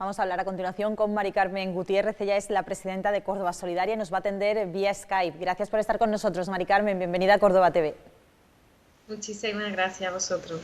Vamos a hablar a continuación con Mari Carmen Gutiérrez. Ella es la presidenta de Córdoba Solidaria y nos va a atender vía Skype. Gracias por estar con nosotros, Mari Carmen. Bienvenida a Córdoba TV. Muchísimas gracias a vosotros.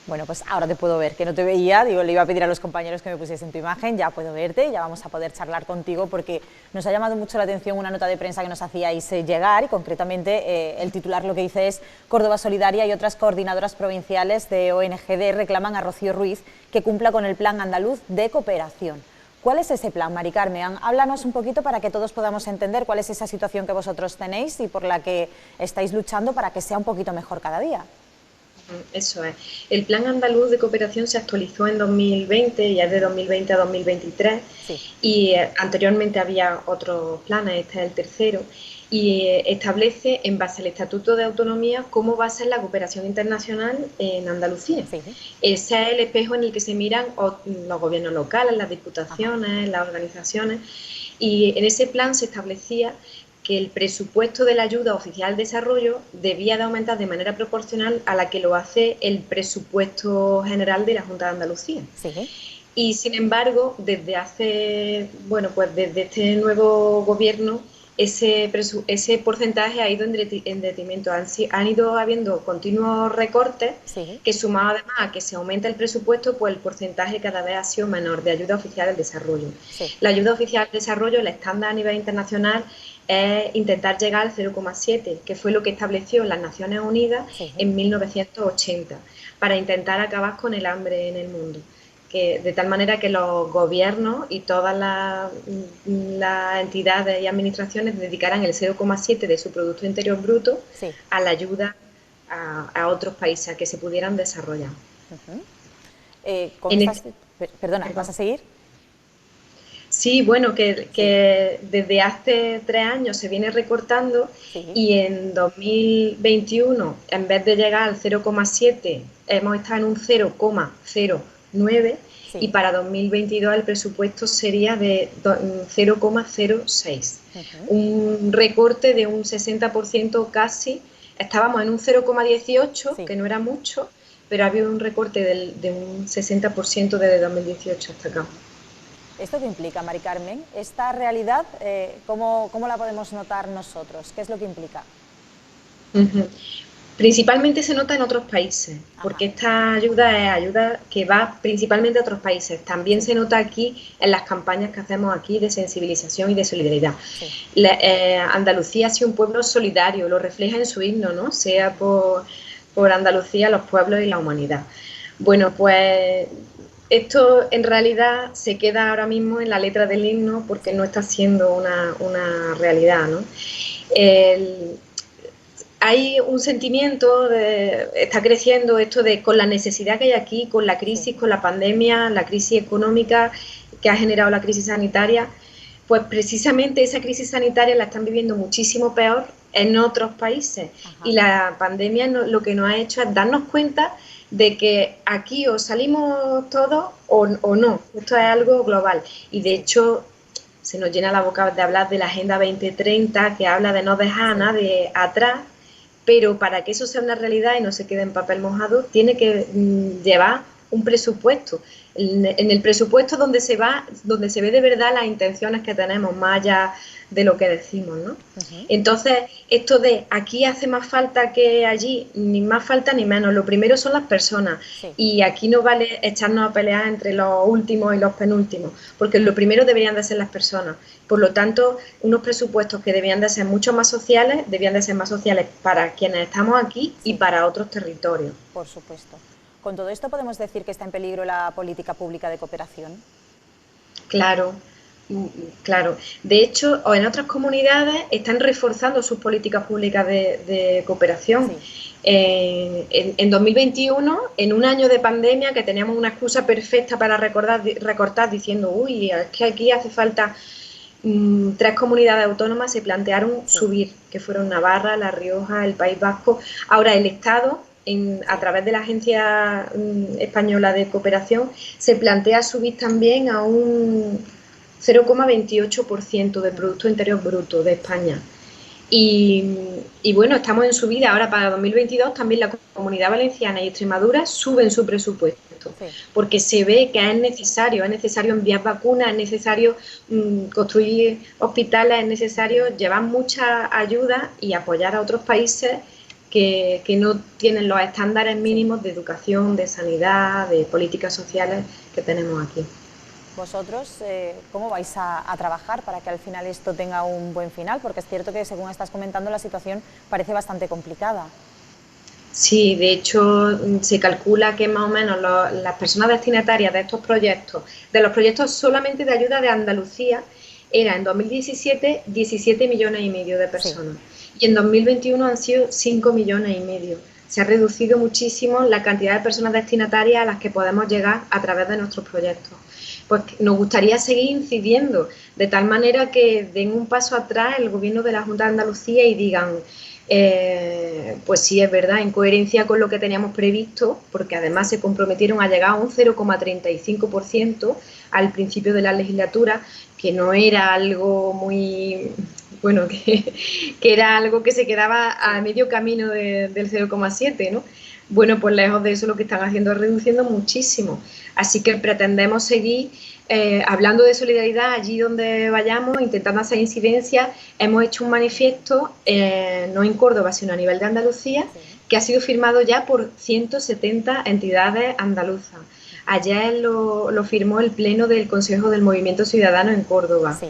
Bueno, pues ahora te puedo ver, que no te veía. Digo, le iba a pedir a los compañeros que me pusiesen tu imagen. Ya puedo verte, ya vamos a poder charlar contigo porque nos ha llamado mucho la atención una nota de prensa que nos hacíais llegar y concretamente el titular lo que dice es: Córdoba Solidaria y otras coordinadoras provinciales de ONGD reclaman a Rocío Ruiz que cumpla con el Plan Andaluz de Cooperación. ¿Cuál es ese plan, Mari Carmen? Háblanos un poquito para que todos podamos entender cuál es esa situación que vosotros tenéis y por la que estáis luchando para que sea un poquito mejor cada día. Eso es. El Plan Andaluz de Cooperación se actualizó en 2020, ya es de 2020 a 2023, Sí. y anteriormente había otros planes, este es el tercero, y establece, en base al Estatuto de Autonomía, cómo va a ser la cooperación internacional en Andalucía. Sí. Ese es el espejo en el que se miran los gobiernos locales, las diputaciones, Ajá. las organizaciones, y en ese plan se establecía que el presupuesto de la ayuda oficial al desarrollo debía de aumentar de manera proporcional a la que lo hace el presupuesto general de la Junta de Andalucía. Sí. Y sin embargo, desde este nuevo gobierno, ese porcentaje ha ido en detrimento. Han ido habiendo continuos recortes Sí. que, sumado además a que se aumenta el presupuesto, pues el porcentaje cada vez ha sido menor de ayuda oficial al desarrollo. Sí. La ayuda oficial al desarrollo, el estándar a nivel internacional, es intentar llegar al 0,7, que fue lo que estableció las Naciones Unidas Sí. en 1980, para intentar acabar con el hambre en el mundo. De tal manera que los gobiernos y todas las entidades y administraciones dedicaran el 0,7 de su Producto Interior Bruto Sí. a la ayuda a otros países, a que se pudieran desarrollar. Con En estas... este, Perdona, ¿vas perdón. a seguir? Sí, bueno, Sí. que desde hace 3 años se viene recortando Sí. y en 2021, en vez de llegar al 0,7, hemos estado en un 0,09 y Sí. para 2022 el presupuesto sería de 0,06. Un recorte de un 60% casi. Estábamos en un 0,18, Sí. que no era mucho, pero ha habido un recorte de un 60% desde 2018 hasta acá. ¿Esto qué implica, Mari Carmen? ¿Esta realidad cómo la podemos notar nosotros? ¿Qué es lo que implica? Uh-huh. Principalmente se nota en otros países, Ajá. porque esta ayuda es ayuda que va principalmente a otros países. También Sí. se nota aquí en las campañas que hacemos aquí de sensibilización y de solidaridad. Sí. Andalucía ha sido un pueblo solidario, lo refleja en su himno, ¿no? Sea por Andalucía, los pueblos y la humanidad. Bueno, pues esto en realidad se queda ahora mismo en la letra del himno porque Sí. no está siendo una realidad, ¿no? El, Hay un sentimiento, está creciendo esto de con la necesidad que hay aquí, con la Sí. crisis, con la pandemia, la crisis económica que ha generado la crisis sanitaria, pues precisamente esa crisis sanitaria la están viviendo muchísimo peor en otros países. Ajá. Y la pandemia lo que nos ha hecho es darnos cuenta de que aquí o salimos todos o no. Esto es algo global. Y de Sí. hecho se nos llena la boca de hablar de la Agenda 2030, que habla de no dejar a Sí. nadie atrás, pero para que eso sea una realidad y no se quede en papel mojado, tiene que llevar un presupuesto. En el presupuesto donde se ve de verdad las intenciones que tenemos, más allá de lo que decimos, ¿no? Entonces, esto de aquí hace más falta que allí, ni más falta ni menos. Lo primero son las personas. Sí. Y aquí no vale echarnos a pelear entre los últimos y los penúltimos, porque lo primero deberían de ser las personas. Por lo tanto, unos presupuestos que debían de ser mucho más sociales, debían de ser más sociales para quienes estamos aquí y Sí. para otros territorios. Por supuesto. ¿Con todo esto podemos decir que está en peligro la política pública de cooperación? Claro, claro. De hecho, o en otras comunidades están reforzando sus políticas públicas de cooperación. Sí. En 2021, en un año de pandemia, que teníamos una excusa perfecta para recortar diciendo, uy, es que aquí hace falta 3 comunidades autónomas, se plantearon Sí. subir, que fueron Navarra, La Rioja, el País Vasco. Ahora el Estado, a Sí. través de la Agencia Española de Cooperación, se plantea subir también a un 0,28% del Producto Interior Bruto de Sí. España. Y bueno, estamos en subida. Ahora para 2022 también la Comunidad Valenciana y Extremadura suben su presupuesto. presupuesto, Sí. porque se ve que es necesario enviar vacunas, es necesario construir hospitales, es necesario llevar mucha ayuda y apoyar a otros países que no tienen los estándares mínimos de educación, de sanidad, de políticas sociales que tenemos aquí. Vosotros, ¿cómo vais a trabajar para que al final esto tenga un buen final? Porque es cierto que, según estás comentando, la situación parece bastante complicada. Sí, de hecho se calcula que más o menos las personas destinatarias de estos proyectos, de los proyectos solamente de ayuda de Andalucía, era en 2017 17 millones y medio de Sí. personas y en 2021 han sido 5 millones y medio. Se ha reducido muchísimo la cantidad de personas destinatarias a las que podemos llegar a través de nuestros proyectos. Pues nos gustaría seguir incidiendo de tal manera que den un paso atrás el gobierno de la Junta de Andalucía y digan, pues sí, es verdad, en coherencia con lo que teníamos previsto, porque además se comprometieron a llegar a un 0,35% al principio de la legislatura, que no era algo muy, bueno, que era algo que se quedaba a medio camino del 0,7, ¿no? Bueno, pues lejos de eso lo que están haciendo es reduciendo muchísimo. Así que pretendemos seguir hablando de solidaridad allí donde vayamos, intentando hacer incidencia. Hemos hecho un manifiesto, no en Córdoba, sino a nivel de Andalucía, Sí. que ha sido firmado ya por 170 entidades andaluzas. Ayer lo firmó el Pleno del Consejo del Movimiento Ciudadano en Córdoba. Sí,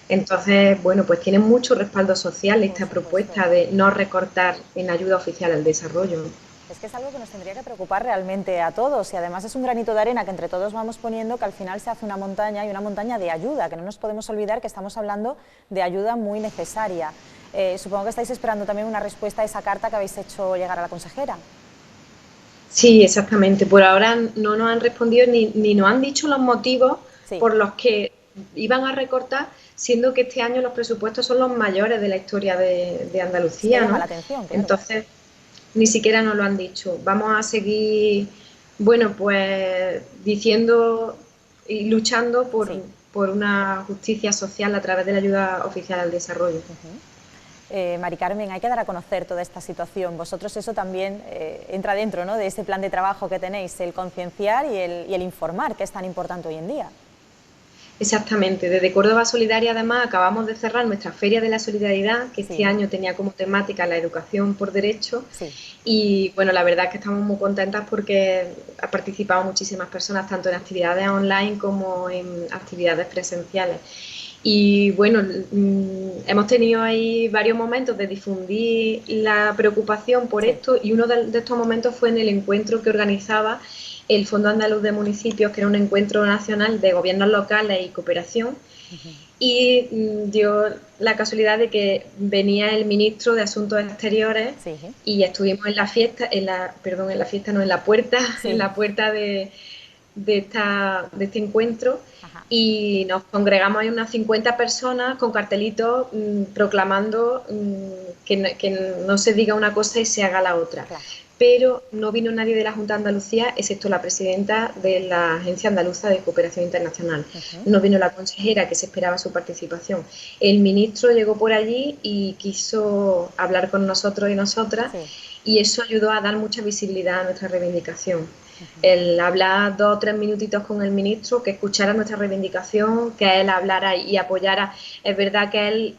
Entonces, bueno, pues tiene mucho respaldo social por esta supuesto. propuesta de no recortar en ayuda oficial al desarrollo. Es que es algo que nos tendría que preocupar realmente a todos, y además es un granito de arena que entre todos vamos poniendo, que al final se hace una montaña, y una montaña de ayuda, que no nos podemos olvidar que estamos hablando de ayuda muy necesaria. Supongo que estáis esperando también una respuesta a esa carta que habéis hecho llegar a la consejera. Sí, exactamente. Por ahora no nos han respondido ni nos han dicho los motivos Sí, por los que iban a recortar, siendo que este año los presupuestos son los mayores de la historia de es que Andalucía, llama la ¿no? atención, claro. Entonces, ni siquiera nos lo han dicho. Vamos a seguir, bueno, pues diciendo y luchando Sí. por una justicia social a través de la ayuda oficial al desarrollo. Mari Carmen, hay que dar a conocer toda esta situación. Vosotros eso también entra dentro, ¿no?, de ese plan de trabajo que tenéis, el concienciar y el informar, que es tan importante hoy en día. Exactamente, desde Córdoba Solidaria además acabamos de cerrar nuestra Feria de la Solidaridad, que este Sí, año tenía como temática la educación por derecho sí. y bueno, la verdad es que estamos muy contentas porque ha participado muchísimas personas tanto en actividades online como en actividades presenciales. Y bueno, hemos tenido ahí varios momentos de difundir la preocupación por Sí. esto y uno de estos momentos fue en el encuentro que organizaba el Fondo Andaluz de Municipios, que era un encuentro nacional de gobiernos locales y cooperación, y dio la casualidad de que venía el ministro de Asuntos Exteriores Sí, y estuvimos en la fiesta, perdón, en la fiesta no, en la puerta, en sí. la puerta de este encuentro Ajá. y nos congregamos ahí unas 50 personas con cartelitos proclamando que no se diga una cosa y se haga la otra. Claro. Pero no vino nadie de la Junta de Andalucía, excepto la presidenta de la Agencia Andaluza de Cooperación Internacional. No vino la consejera, que se esperaba su participación. El ministro llegó por allí y quiso hablar con nosotros y nosotras, Sí. y eso ayudó a dar mucha visibilidad a nuestra reivindicación. El hablar 2 o 3 minutitos con el ministro, que escuchara nuestra reivindicación, que él hablara y apoyara. Es verdad que él,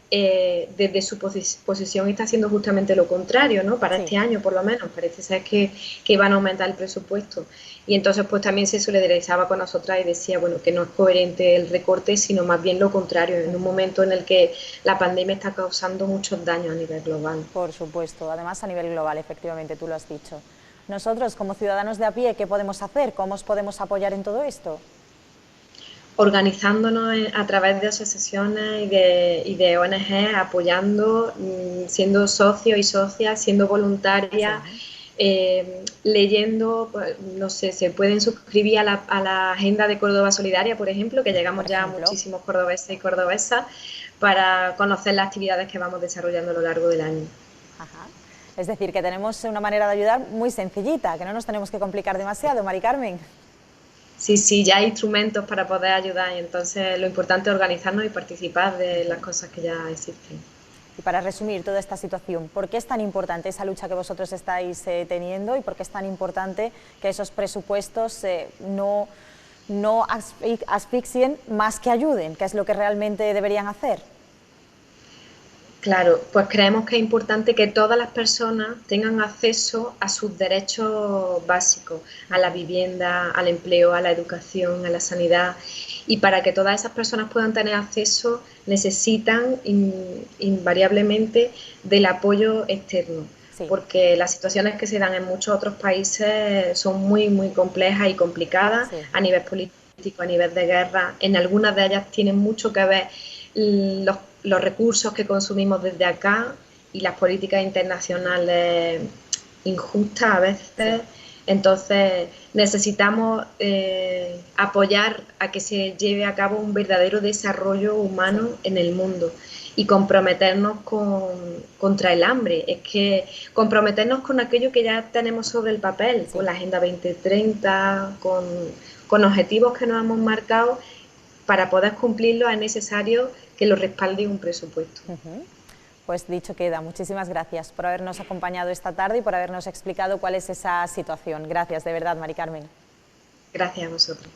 desde su posición, está haciendo justamente lo contrario, ¿no? Para Sí. este año, por lo menos, parece ser que van a aumentar el presupuesto. Y entonces, pues también se solidarizaba con nosotras y decía, bueno, que no es coherente el recorte, sino más bien lo contrario, en un momento en el que la pandemia está causando muchos daños a nivel global. Por supuesto, además a nivel global, efectivamente, tú lo has dicho. Nosotros, como ciudadanos de a pie, ¿qué podemos hacer? ¿Cómo os podemos apoyar en todo esto? Organizándonos a través de asociaciones y de ONG, apoyando, siendo socios y socias, siendo voluntarias, Sí. leyendo, pues, no sé, se pueden suscribir a la agenda de Córdoba Solidaria, por ejemplo, que llegamos Por ya a ejemplo. muchísimos cordobeses y cordobesas para conocer las actividades que vamos desarrollando a lo largo del año. Ajá. Es decir, que tenemos una manera de ayudar muy sencillita, que no nos tenemos que complicar demasiado, Mari Carmen. Sí, sí, ya hay instrumentos para poder ayudar y entonces lo importante es organizarnos y participar de las cosas que ya existen. Y para resumir toda esta situación, ¿por qué es tan importante esa lucha que vosotros estáis teniendo y por qué es tan importante que esos presupuestos no asfixien más que ayuden, que es lo que realmente deberían hacer? Claro, pues creemos que es importante que todas las personas tengan acceso a sus derechos básicos, a la vivienda, al empleo, a la educación, a la sanidad. Y para que todas esas personas puedan tener acceso, necesitan invariablemente del apoyo externo, Sí. porque las situaciones que se dan en muchos otros países son muy, muy complejas y complicadas Sí. a nivel político, a nivel de guerra. En algunas de ellas tienen mucho que ver los recursos que consumimos desde acá y las políticas internacionales injustas a Sí. veces. Entonces necesitamos apoyar a que se lleve a cabo un verdadero desarrollo Sí. humano en el mundo y comprometernos contra el hambre. Es que comprometernos con aquello que ya tenemos sobre el papel, con Sí. la Agenda 2030, con objetivos que nos hemos marcado. Para poder cumplirlo es necesario que lo respalde un presupuesto. Pues dicho queda, muchísimas gracias por habernos acompañado esta tarde y por habernos explicado cuál es esa situación. Gracias, de verdad, Mari Carmen. Gracias a vosotros.